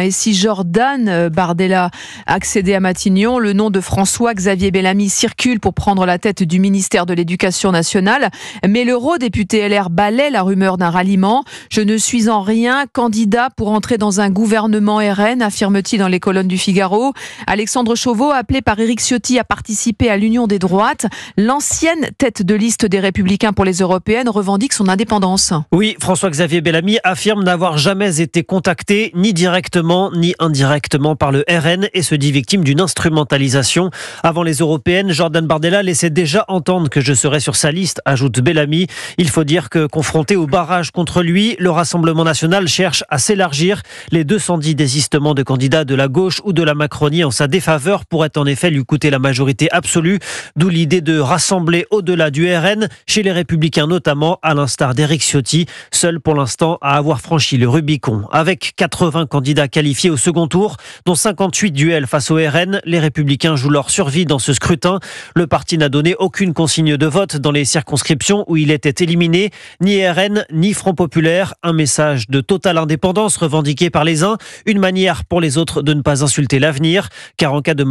Et si Jordan Bardella accédait à Matignon, le nom de François-Xavier Bellamy circule pour prendre la tête du ministère de l'Éducation nationale. Mais l'eurodéputé LR balaie la rumeur d'un ralliement. « Je ne suis en rien candidat pour entrer dans un gouvernement RN », affirme-t-il dans les colonnes du Figaro. Alexandre Chauveau, appelé par Éric Ciotti à participer à l'Union des droites, l'ancienne tête de liste des Républicains pour les Européennes revendique son indépendance. Oui, François-Xavier Bellamy affirme n'avoir jamais été contacté, ni directement ni indirectement par le RN, et se dit victime d'une instrumentalisation. Avant les européennes, Jordan Bardella laissait déjà entendre que je serais sur sa liste, ajoute Bellamy. Il faut dire que, confronté au barrage contre lui, le Rassemblement national cherche à s'élargir. Les 210 désistements de candidats de la gauche ou de la Macronie en sa défaveur pourraient en effet lui coûter la majorité absolue, d'où l'idée de rassembler au-delà du RN, chez les Républicains notamment, à l'instar d'Éric Ciotti, seul pour l'instant à avoir franchi le Rubicon. Avec 80 candidats qualifiés au second tour, dont 58 duels face au RN, les Républicains jouent leur survie dans ce scrutin. Le parti n'a donné aucune consigne de vote dans les circonscriptions où il était éliminé, ni RN, ni Front Populaire. Un message de totale indépendance revendiqué par les uns, une manière pour les autres de ne pas insulter l'avenir, car en cas de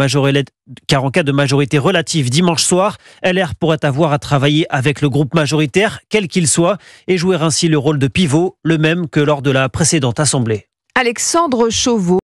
majorité relative dimanche soir, LR pourrait avoir à travailler avec le groupe majoritaire, quel qu'il soit, et jouer ainsi le rôle de pivot, le même que lors de la précédente assemblée. Alexandre Chauveau.